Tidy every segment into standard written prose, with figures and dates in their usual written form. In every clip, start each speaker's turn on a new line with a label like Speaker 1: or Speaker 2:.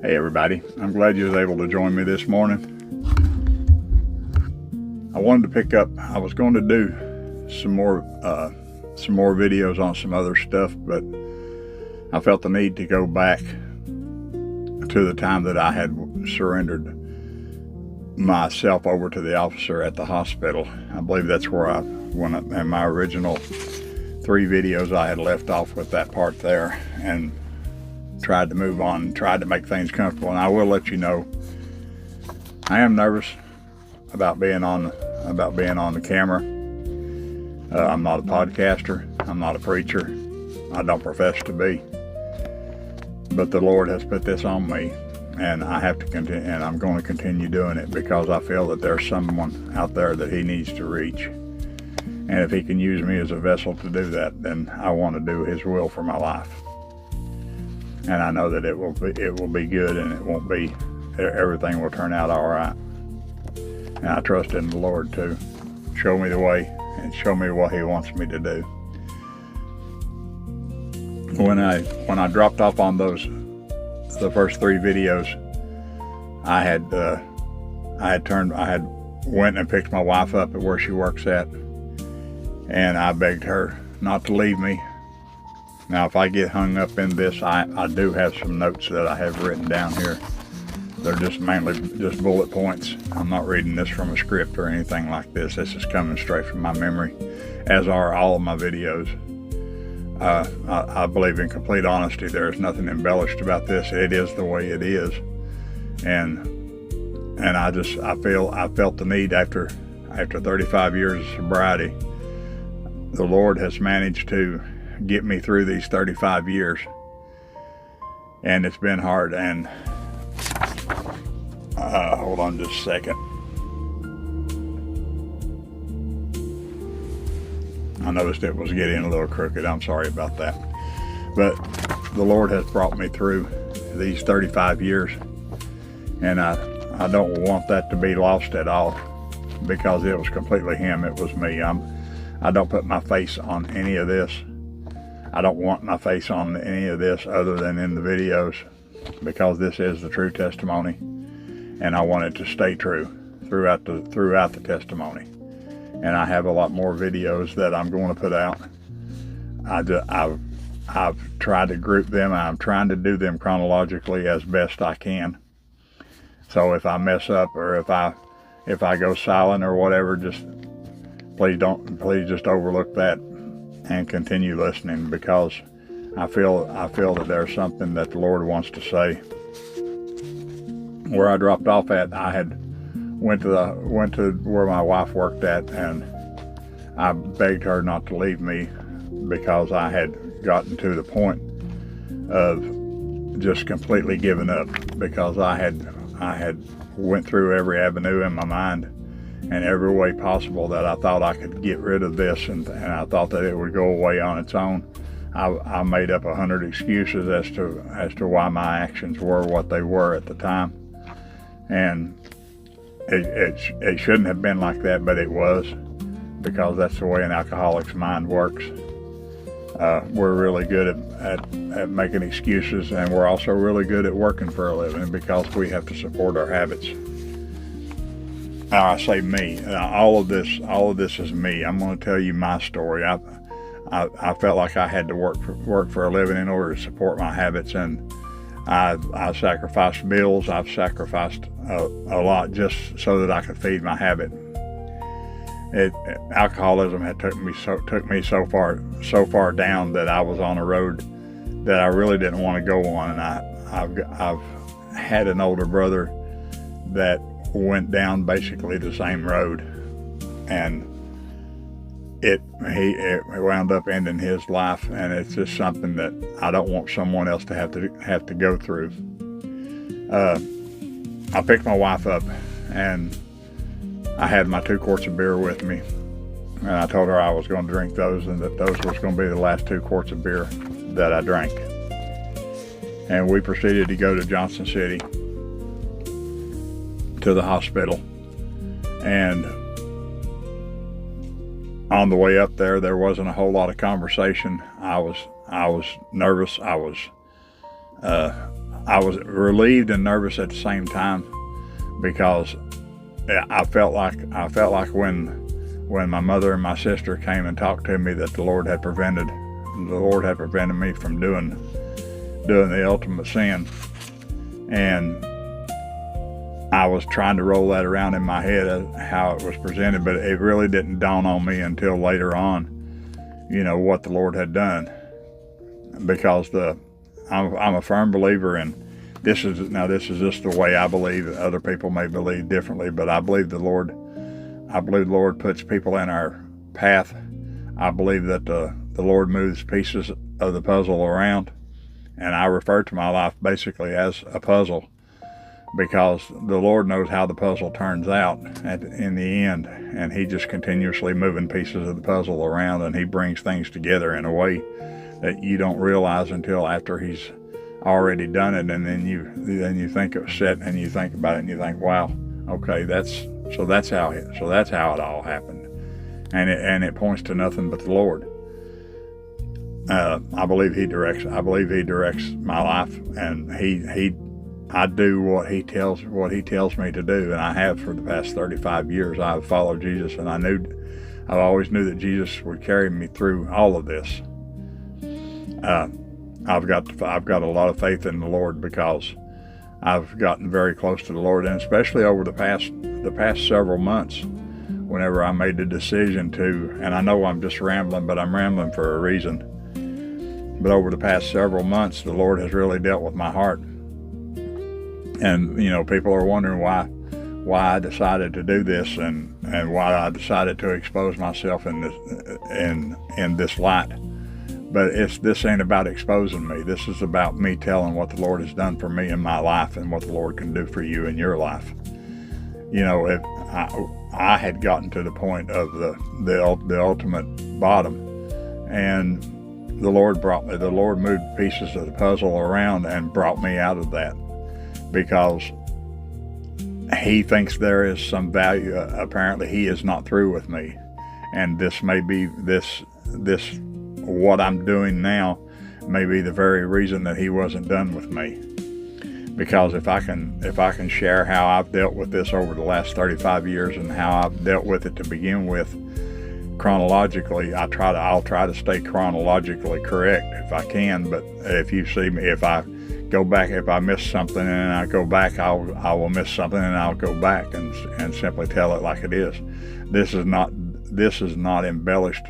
Speaker 1: Hey everybody, I'm glad you was able to join me this morning. I wanted to pick up, I was going to do some more videos on some other stuff, but I felt the need to go back to the time that I had surrendered myself over to the officer at the hospital. I believe that's where in my original 3 videos I had left off with that part there and tried to move on, tried to make things comfortable. And I will let you know, I am nervous about being on the camera. I'm not a podcaster. I'm not a preacher. I don't profess to be. But the Lord has put this on me, and I have to continue, and I'm going to continue doing it because I feel that there's someone out there that He needs to reach. And if He can use me as a vessel to do that, then I want to do His will for my life. And I know that it will be good, and everything will turn out all right. And I trust in the Lord to show me the way and show me what He wants me to do. When I dropped off on the first 3 videos, I had went and picked my wife up at where she works at, and I begged her not to leave me. Now, if I get hung up in this, I do have some notes that I have written down here. They're just mainly just bullet points. I'm not reading this from a script or anything like this. This is coming straight from my memory, as are all of my videos. I believe in complete honesty. There is nothing embellished about this. It is the way it is. And I felt the need after 35 years of sobriety. The Lord has managed to get me through these 35 years, and it's been hard. And hold on just a second. I noticed it was getting a little crooked. I'm sorry about that. But the Lord has brought me through these 35 years, and I don't want that to be lost at all, because it was completely Him. It was me. I don't put my face on any of this. I don't want my face on any of this other than in the videos, because this is the true testimony, and I want it to stay true throughout the testimony. And I have a lot more videos that I'm going to put out. I've tried to group them. I'm trying to do them chronologically as best I can. So if I mess up, or if I go silent or whatever, please just overlook that and continue listening, because I feel that there's something that the Lord wants to say. Where I dropped off at, I had went to where my wife worked at, and I begged her not to leave me, because I had gotten to the point of just completely giving up, because I had went through every avenue in my mind and every way possible that I thought I could get rid of this, and I thought that it would go away on its own. I made up 100 excuses as to why my actions were what they were at the time, and it shouldn't have been like that, but it was, because that's the way an alcoholic's mind works. We're really good at making excuses, and we're also really good at working for a living, because we have to support our habits. Now, I say me. All of this is me. I'm going to tell you my story. I felt like I had to work for a living in order to support my habits, and I sacrificed bills. I've sacrificed a lot just so that I could feed my habit. Alcoholism had took me so far down that I was on a road that I really didn't want to go on. And I've had an older brother that went down basically the same road, and it wound up ending his life, and it's just something that I don't want someone else to have to go through. I picked my wife up, and I had my 2 quarts of beer with me, and I told her I was going to drink those, and that those was going to be the last 2 quarts of beer that I drank. And we proceeded to go to Johnson City, to the hospital. And on the way up there wasn't a whole lot of conversation. I was nervous. I I was relieved and nervous at the same time, because I felt like when my mother and my sister came and talked to me, that the Lord had prevented me from doing the ultimate sin. And I was trying to roll that around in my head as how it was presented, but it really didn't dawn on me until later on, what the Lord had done. Because I'm a firm believer in, this is just the way I believe. Other people may believe differently, but I believe the Lord puts people in our path. I believe that the Lord moves pieces of the puzzle around, and I refer to my life basically as a puzzle, because the Lord knows how the puzzle turns out in the end, and He just continuously moving pieces of the puzzle around, and He brings things together in a way that you don't realize until after He's already done it. And then you think of set, and you think about it, and you think, wow, okay, that's how it all happened, and it points to nothing but the Lord. I believe He directs my life, and I do what He tells me to do, and I have for the past 35 years. I've followed Jesus, and I always knew that Jesus would carry me through all of this. I've got a lot of faith in the Lord, because I've gotten very close to the Lord, and especially over the past several months, whenever I made the decision to, and I know I'm just rambling, but I'm rambling for a reason. But over the past several months, the Lord has really dealt with my heart. And, people are wondering why I decided to do this, and why I decided to expose myself in this light. But this ain't about exposing me. This is about me telling what the Lord has done for me in my life, and what the Lord can do for you in your life. If I had gotten to the point of the ultimate bottom, and the Lord moved pieces of the puzzle around and brought me out of that, because He thinks there is some value. Apparently He is not through with me, and this may be this what I'm doing now may be the very reason that He wasn't done with me. Because if I can share how I've dealt with this over the last 35 years, and how I've dealt with it to begin with, chronologically, I'll try to stay chronologically correct if I can. But if you see me, if I go back, if I miss something and I go back, I will miss something, and I'll go back and simply tell it like it is. This is not embellished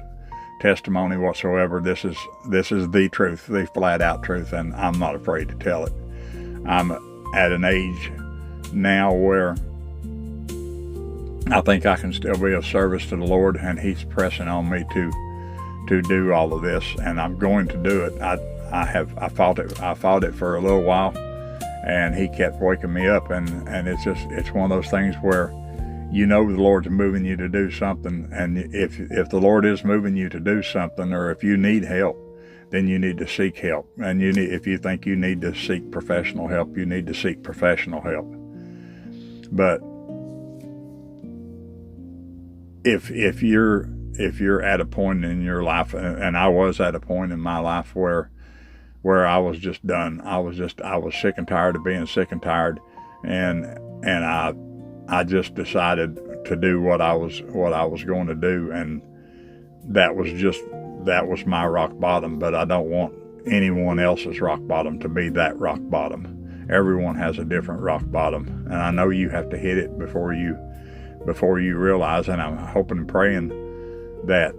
Speaker 1: testimony whatsoever. This is the truth, the flat out truth, and I'm not afraid to tell it. I'm at an age now where I think I can still be of service to the Lord, and He's pressing on me to do all of this, and I'm going to do it. I fought it for a little while, and He kept waking me up, and it's one of those things where the Lord's moving you to do something, and if the Lord is moving you to do something, or if you need help, then you need to seek help. And if you think you need to seek professional help, you need to seek professional help. But if you're at a point in your life, and I was at a point in my life where I was just done. I was sick and tired of being sick and tired, and I just decided to do what I was going to do, and that was my rock bottom. But I don't want anyone else's rock bottom to be that rock bottom. Everyone has a different rock bottom, and I know you have to hit it before you realize. And I'm hoping and praying that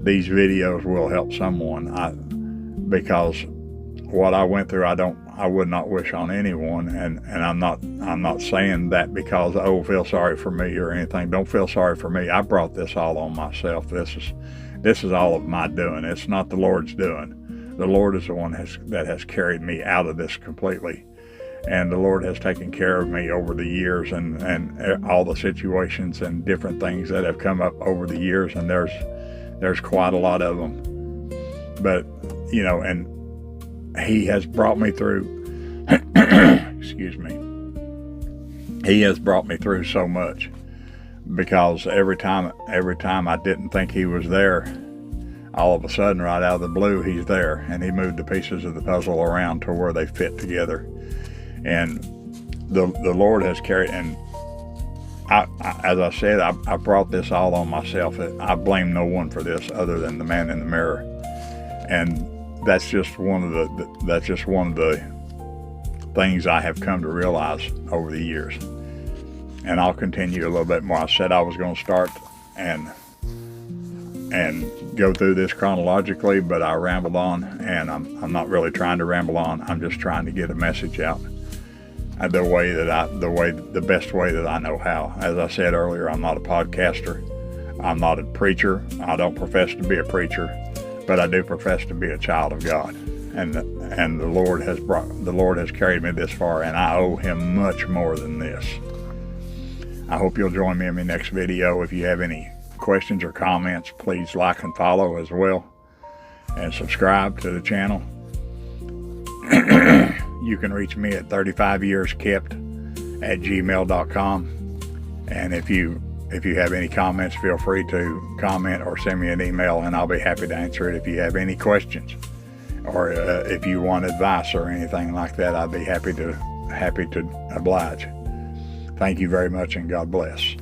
Speaker 1: these videos will help someone. Because what I went through, I would not wish on anyone, and I'm not saying that because, feel sorry for me or anything. Don't feel sorry for me. I brought this all on myself. This is all of my doing. It's not the Lord's doing. The Lord is the one that has carried me out of this completely, and the Lord has taken care of me over the years, and all the situations and different things that have come up over the years, and there's quite a lot of them. But and He has brought me through. Excuse me. He has brought me through so much, because every time I didn't think He was there, all of a sudden, right out of the blue, he's there, and he moved the pieces of the puzzle around to where they fit together. And the Lord has carried, and as I said, I brought this all on myself. I blame no one for this other than the man in the mirror, and that's just one of the things I have come to realize over the years. And I'll continue a little bit more. I said I was going to start and go through this chronologically, but I rambled on, and I'm not really trying to ramble on. I'm just trying to get a message out the best way that I know how. As I said earlier, I'm not a podcaster. I'm not a preacher. I don't profess to be a preacher, but I do profess to be a child of God. And the Lord has carried me this far, and I owe him much more than this. I hope you'll join me in my next video. If you have any questions or comments, please like and follow as well, and subscribe to the channel. You can reach me at 35yearskept@gmail.com. And if you have any comments, feel free to comment or send me an email, and I'll be happy to answer it. If you have any questions, or if you want advice or anything like that, I'd be happy to oblige. Thank you very much, and God bless.